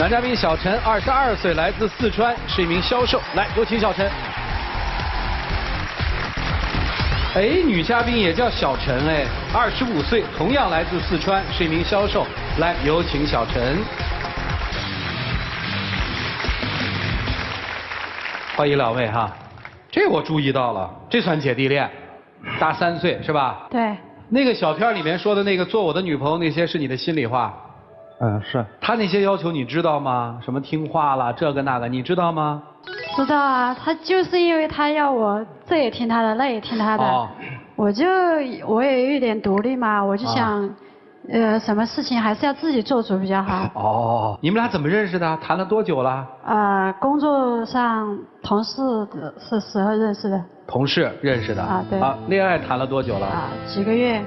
男嘉宾小陈，22岁，来自四川，是一名销售。来，有请小陈。哎，女嘉宾也叫小陈，哎，25岁，同样来自四川，是一名销售。来，有请小陈。欢迎两位哈，这我注意到了，这算姐弟恋，大3岁是吧？对。那个小片里面说的那个做我的女朋友那些是你的心里话？是。他那些要求你知道吗？什么听话啦，这个那个，你知道吗？知道啊，他就是因为他要我这也听他的，那也听他的，我也有一点独立嘛，我就想，什么事情还是要自己做主比较好。哦，你们俩怎么认识的？谈了多久了？工作上同事的时候认识的。同事认识的。啊，对。啊，恋爱谈了多久了？几个月。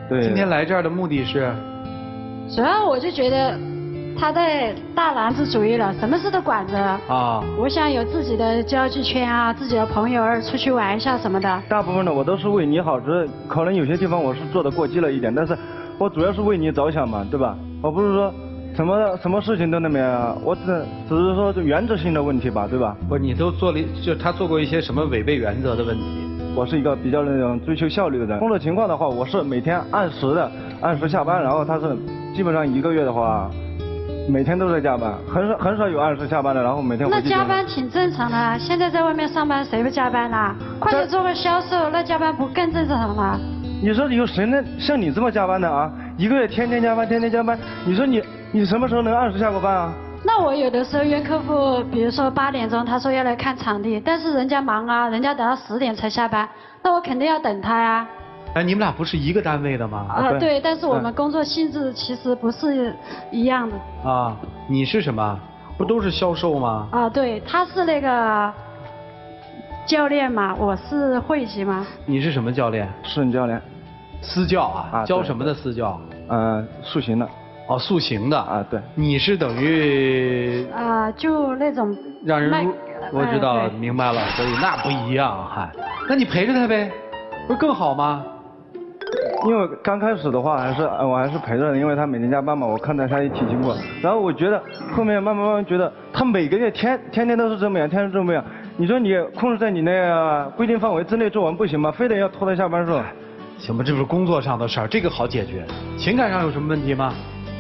对。今天来这儿的目的是？主要我就觉得他在大男子主义了，什么事都管着。啊。我想有自己的交际圈啊，自己的朋友出去玩一下什么的。大部分的我都是为你好，只是可能有些地方我是做的过激了一点，但是我主要是为你着想嘛，对吧？我不是说什么事情都那么样，我只是说就原则性的问题吧，对吧？不是，你都做了，就他做过一些什么违背原则的问题？我是一个比较那种追求效率的人。工作情况的话，我是每天按时下班，然后他是基本上1个月的话，每天都在加班，很少有按时下班的，然后每天回去。那加班挺正常的，现在在外面上班谁不加班啊？况且做个销售，那加班不更正常吗？你说有谁能像你这么加班的啊？1个月天天加班，天天加班，你说你什么时候能按时下过班啊？那我有的时候约客户，比如说8点钟，他说要来看场地，但是人家忙啊，人家等到10点才下班，那我肯定要等他呀。哎，你们俩不是一个单位的吗？对，但是我们工作性质其实不是一样的。啊，你是什么？不都是销售吗？对，他是那个教练嘛，我是会籍嘛。你是什么教练？私人教练。私教啊？教什么的私教？塑形的。哦，塑形的。对。你是等于？就那种。让人我知道了，明白了，所以那不一样哈。那你陪着他呗，不是更好吗？因为刚开始的话我还是陪着的，因为他每天加班嘛，我看到他也挺辛苦。然后我觉得后面慢慢觉得他每个月天天都是这么样，天天这么样。你说你控制在你那个规定范围之内做完不行吗？非得要拖到下班时候？行吧，这不是工作上的事儿，这个好解决。情感上有什么问题吗？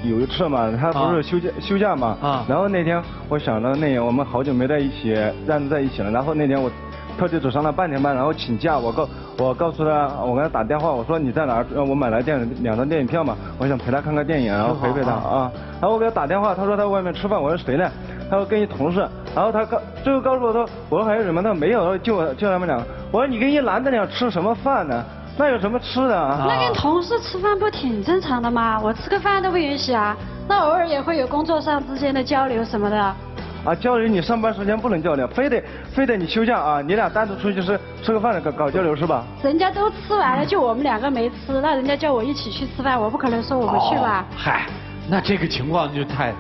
有一次嘛，他不是休假嘛，然后那天我想着我们好久没在一起站在一起了，然后那天我特地只上了半天班，然后请假，我告诉他，我给他打电话，我说你在哪儿？我买了2张电影票嘛，我想陪他看个电影，然后陪他啊。然后我给他打电话，他说他外面吃饭，我说谁呢？他说跟一同事，然后他最后告诉我说，我说还有人吗？他说没有，就他们俩。我说你跟一男的俩吃什么饭呢？那有什么吃的啊？那跟同事吃饭不挺正常的吗？我吃个饭都不允许啊。那偶尔也会有工作上之间的交流什么的。交流你上班时间不能交流，非得你休假啊，你俩单独出去吃个饭搞交流是吧？人家都吃完了，就我们2个没吃，那人家叫我一起去吃饭，我不可能说我不去吧？嗨，那这个情况就太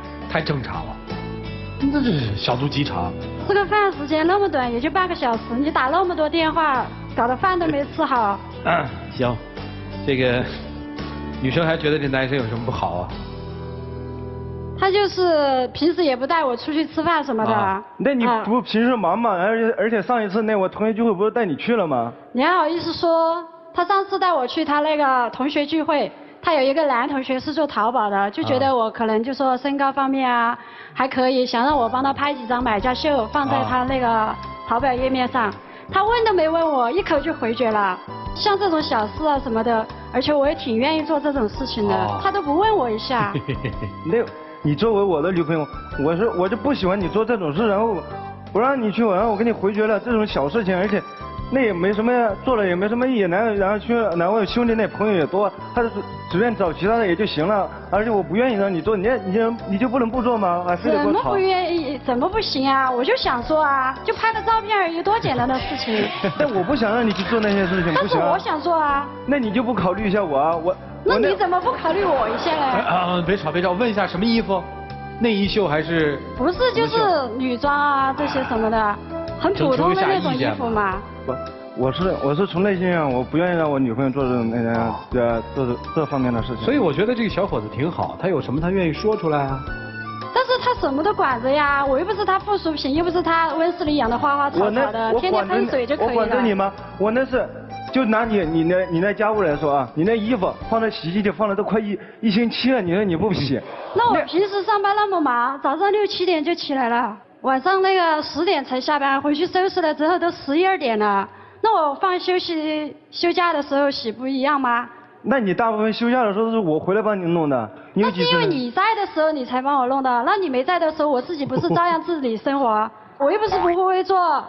正常了，那这是小肚鸡肠。吃个饭时间那么短，也就半个小时，你打那么多电话，搞得饭都没吃好。行，这个女生还觉得这男生有什么不好啊？他就是平时也不带我出去吃饭什么的。那你不平时忙吗？而且上一次我同学聚会不是带你去了吗？你还好意思说？他上次带我去他那个同学聚会，他有一个男同学是做淘宝的，就觉得我可能就说身高方面啊还可以，想让我帮他拍几张买家秀放在他那个淘宝页面上。他问都没问我，一口就回绝了。像这种小事啊什么的，而且我也挺愿意做这种事情的，他都不问我一下。你作为我的女朋友，我就不喜欢你做这种事，然后我让你去，然后我给你回绝了这种小事情，而且那也没什么做了也没什么意义，然后兄弟那朋友也多，他就随便找其他的也就行了，而且我不愿意让你做，你就不能不做吗？还非得给我吵？怎么不愿意？怎么不行啊？我就想做啊，就拍个照片而已，多简单的事情。但我不想让你去做那些事情，不行。但是我想做啊。那你就不考虑一下我啊？那你怎么不考虑我一下嘞？别吵，问一下什么衣服？内衣秀还是？不是，就是女装啊这些什么的，很普通的那种衣服嘛。我是从内心上，我不愿意让我女朋友做这方面的事情。所以我觉得这个小伙子挺好，他有什么他愿意说出来啊。但是他什么都管着呀，我又不是他附属品，又不是他温室里养的花花草草的，天天喷水就可以了。我管着你吗？我那是，就拿你那家务来说啊，你那衣服放在洗衣机放了都快一星期了，你说你不洗？那我平时上班那么忙，早上6、7点就起来了，晚上那个10点才下班，回去收拾了之后都11、2点了。那我放休假的时候洗不一样吗？那你大部分休假的时候是我回来帮你弄的，那是因为你在的时候你才帮我弄的，那你没在的时候我自己不是照样自理生活？我又不是不会做，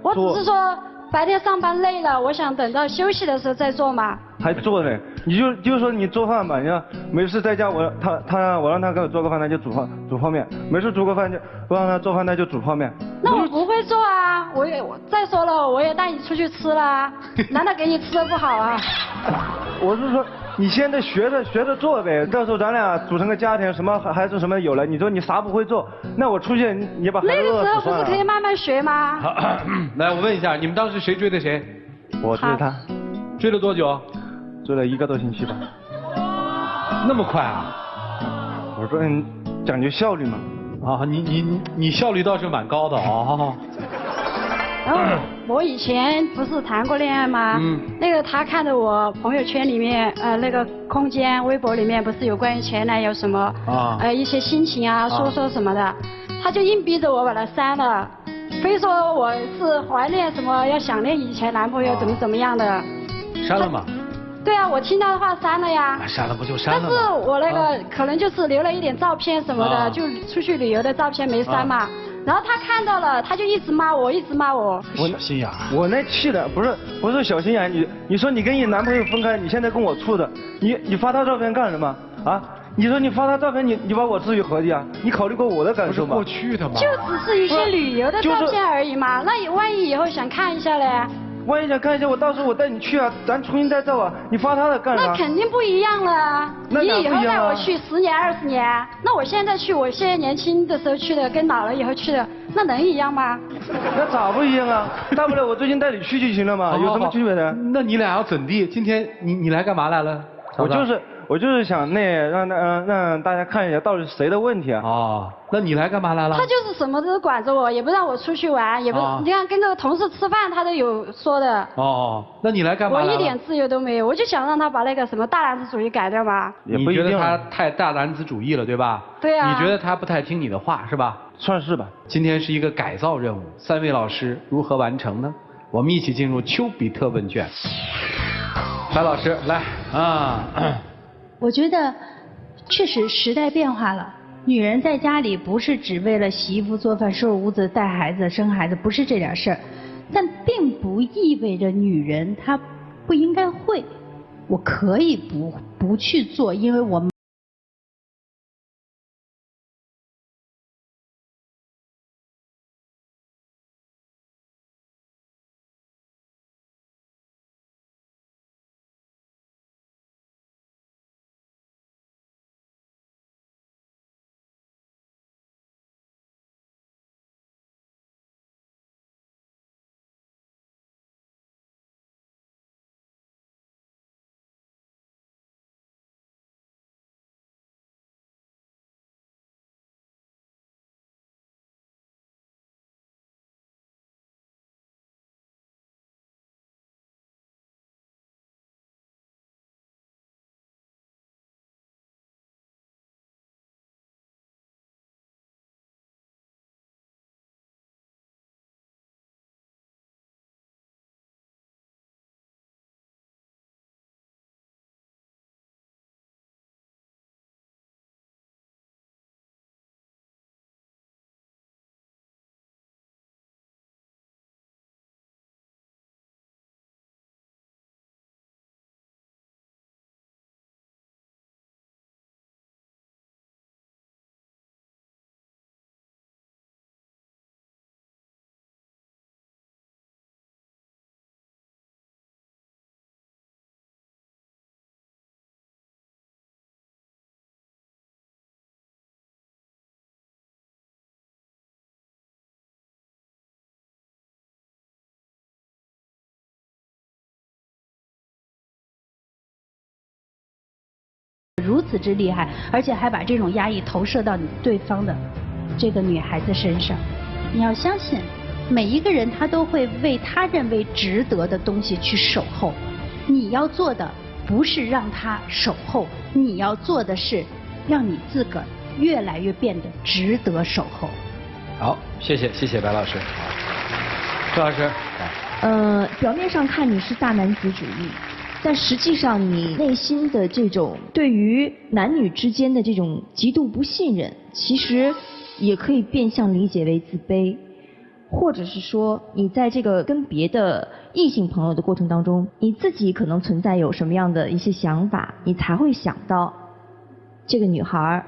我只是说白天上班累了，我想等到休息的时候再做嘛。还做呢？你就说你做饭吧，你看没事在家我让他给我做个饭，他就煮泡面，没事煮个饭就不让他做饭，他就煮泡面。那我不会做啊，我再说了，我也带你出去吃啦，难道给你吃的不好啊？我是说你现在学着做呗，到时候咱俩组成个家庭，什么孩子什么有了，你说你啥不会做，那我出去你把孩子那个时候不是可以慢慢学吗？来，我问一下，你们当时谁追的谁？我追他。追了多久？追了1个多星期吧。那么快啊？我说讲究效率嘛。啊，你效率倒是蛮高的哦。然后我以前不是谈过恋爱吗？那个他看着我朋友圈里面那个空间微博里面不是有关于前男友什么一些心情啊说什么的，他就硬逼着我把他删了，非说我是怀念什么要想念以前男朋友怎么样的。删了吗？对啊，我听他的话删了呀。删了不就删了吗？但是我那个可能就是留了一点照片什么的，就出去旅游的照片没删嘛。然后他看到了，他就一直骂我，一直骂我。小心眼。我那气的不是小心眼，你说你跟你男朋友分开，你现在跟我处的，你发他照片干什么啊？你说你发他照片，你把我置于何地啊？你考虑过我的感受吗？过去的嘛。就只是一些旅游的照片而已嘛，那万一以后想看一下嘞？万一想看一下，我到时候我带你去啊，咱重新再照啊。你发他的干啥？那肯定不一样了。那你以后带我去10年20年，那我现在去，我现在年轻的时候去的，跟老了以后去的，那能一样吗？那咋不一样啊？大不了我最近带你去就行了嘛，有什么区别的？那你俩要怎地？今天你来干嘛来了？我就是想让大家看一下到底是谁的问题啊？哦，那你来干嘛来了？他就是什么都管着我，也不让我出去玩，也不，你看跟那个同事吃饭他都有说的。哦，那你来干嘛来了？我一点自由都没有，我就想让他把那个什么大男子主义改掉嘛。你觉得他太大男子主义了，对吧？对啊。你觉得他不太听你的话是吧？算是吧。今天是一个改造任务，3位老师如何完成呢？我们一起进入丘比特问卷。白老师来啊。我觉得确实时代变化了，女人在家里不是只为了洗衣服、做饭、收拾屋子、带孩子、生孩子，不是这点事儿，但并不意味着女人她不应该会。我可以不去做，因为我如此之厉害，而且还把这种压抑投射到你对方的这个女孩子身上。你要相信，每一个人他都会为他认为值得的东西去守候。你要做的不是让他守候，你要做的是让你自个儿越来越变得值得守候。好，谢谢白老师。周老师，表面上看你是大男子主义，但实际上你内心的这种对于男女之间的这种极度不信任，其实也可以变相理解为自卑，或者是说你在这个跟别的异性朋友的过程当中，你自己可能存在有什么样的一些想法，你才会想到这个女孩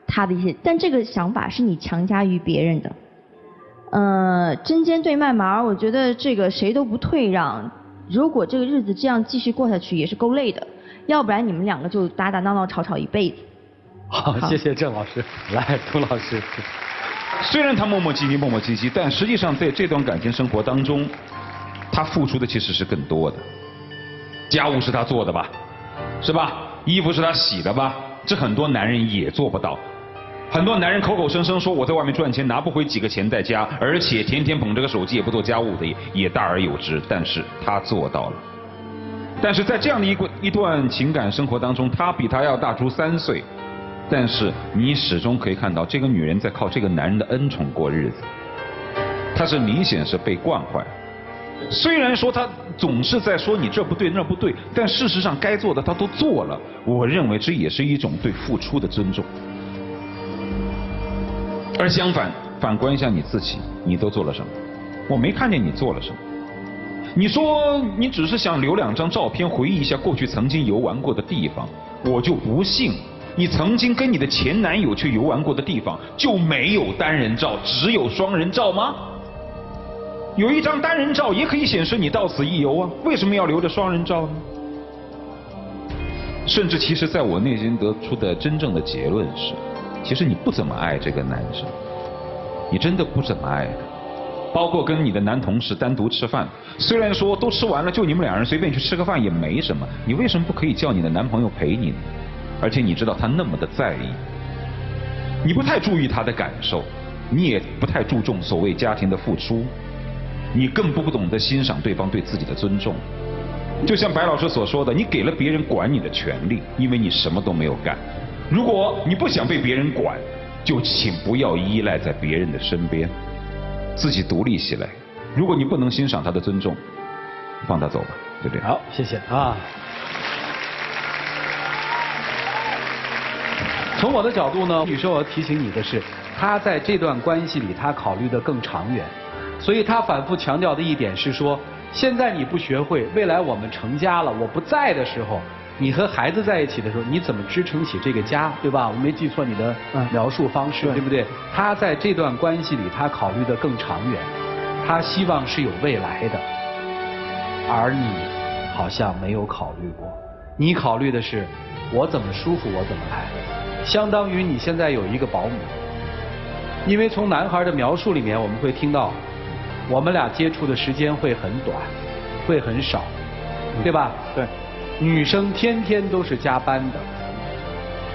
她的一些，但这个想法是你强加于别人的。针尖对麦芒，我觉得这个谁都不退让。如果这个日子这样继续过下去，也是够累的。要不然你们两个就打打闹闹、吵吵一辈子。好，谢谢郑老师。来，涂老师。虽然他磨磨唧唧，但实际上在这段感情生活当中，他付出的其实是更多的。家务是他做的吧，是吧？衣服是他洗的吧？这很多男人也做不到。很多男人口口声声说我在外面赚钱拿不回几个钱在家，而且天天捧着个手机也不做家务的也大而有之，但是他做到了。但是在这样的一段情感生活当中，他比他要大出3岁，但是你始终可以看到这个女人在靠这个男人的恩宠过日子，她是明显是被惯坏了。虽然说她总是在说你这不对那不对，但事实上该做的她都做了，我认为这也是一种对付出的尊重。而相反，反观一下你自己，你都做了什么？我没看见你做了什么。你说你只是想留2张照片回忆一下过去曾经游玩过的地方，我就不信你曾经跟你的前男友去游玩过的地方就没有单人照，只有双人照吗？有一张单人照也可以显示你到此一游啊，为什么要留着双人照呢？甚至其实在我内心得出的真正的结论是，其实你不怎么爱这个男生，你真的不怎么爱他。包括跟你的男同事单独吃饭，虽然说都吃完了，就你们2人随便去吃个饭也没什么，你为什么不可以叫你的男朋友陪你呢？而且你知道他那么的在意，你不太注意他的感受，你也不太注重所谓家庭的付出，你更不懂得欣赏对方对自己的尊重。就像白老师所说的，你给了别人管你的权利，因为你什么都没有干。如果你不想被别人管，就请不要依赖在别人的身边，自己独立起来。如果你不能欣赏他的尊重，放他走吧，就这样。好，谢谢啊。从我的角度呢，女生我要提醒你的是，她在这段关系里，她考虑的更长远，所以她反复强调的一点是说，现在你不学会，未来我们成家了，我不在的时候，你和孩子在一起的时候，你怎么支撑起这个家，对吧？我没记错你的描述方式，对不对？他在这段关系里，他考虑的更长远，他希望是有未来的，而你好像没有考虑过，你考虑的是我怎么舒服我怎么来，相当于你现在有一个保姆，因为从男孩的描述里面我们会听到，我们俩接触的时间会很短，会很少，对吧？对。女生天天都是加班的，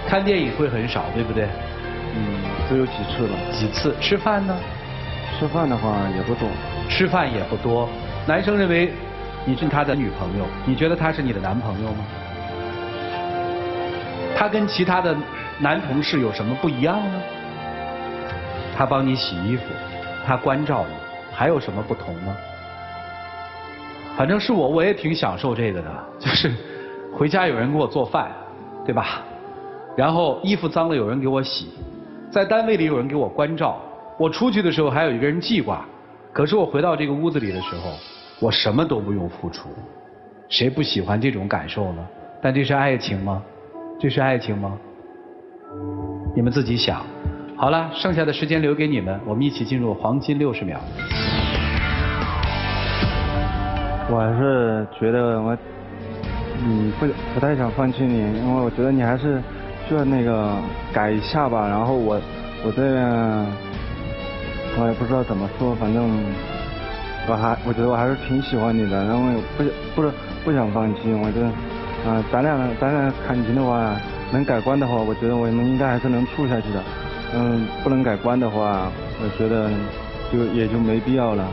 看电影会很少，对不对？只有几次了。几次？吃饭呢？吃饭的话也不多。吃饭也不多。男生认为你是他的女朋友，你觉得他是你的男朋友吗？他跟其他的男同事有什么不一样呢？他帮你洗衣服，他关照你，还有什么不同吗？反正是我也挺享受这个的，就是回家有人给我做饭，对吧？然后衣服脏了有人给我洗，在单位里有人给我关照，我出去的时候还有一个人记挂。可是我回到这个屋子里的时候，我什么都不用付出，谁不喜欢这种感受呢？但这是爱情吗？这是爱情吗？你们自己想。好了，剩下的时间留给你们，我们一起进入黄金60秒。我还是觉得我，不太想放弃你，因为我觉得你还是需要那个改一下吧。然后我这边我也不知道怎么说，反正我觉得我还是挺喜欢你的，然后不想放弃。我觉得咱俩感情的话，能改观的话，我觉得我们应该还是能处下去的。不能改观的话，我觉得也就没必要了。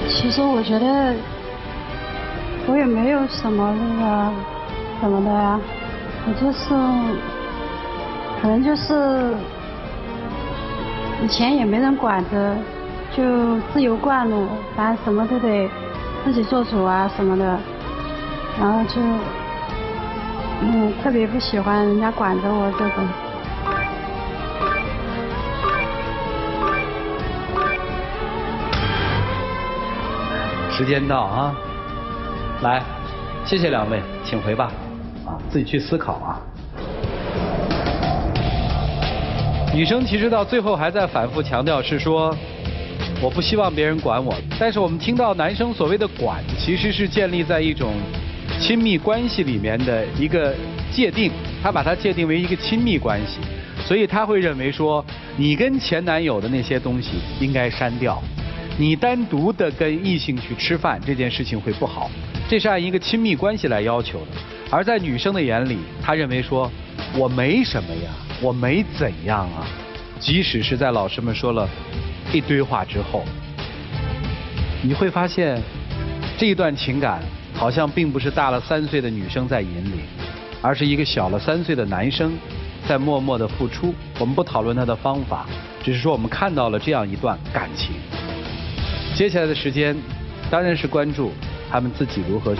其实我觉得我也没有什么那个什么的呀，我就是可能就是以前也没人管着，就自由惯了，反正什么都得自己做主啊什么的，然后就特别不喜欢人家管着我这种。时间到啊，来，谢谢两位，请回吧，自己去思考啊。女生其实到最后还在反复强调是说，我不希望别人管我，但是我们听到男生所谓的管，其实是建立在一种亲密关系里面的一个界定，他把它界定为一个亲密关系，所以他会认为说，你跟前男友的那些东西应该删掉，你单独的跟异性去吃饭这件事情会不好，这是按一个亲密关系来要求的。而在女生的眼里，她认为说，我没什么呀，我没怎样啊。即使是在老师们说了一堆话之后，你会发现这一段情感好像并不是大了3岁的女生在引领，而是一个小了3岁的男生在默默的付出。我们不讨论他的方法，只是说我们看到了这样一段感情。接下来的时间当然是关注他们自己如何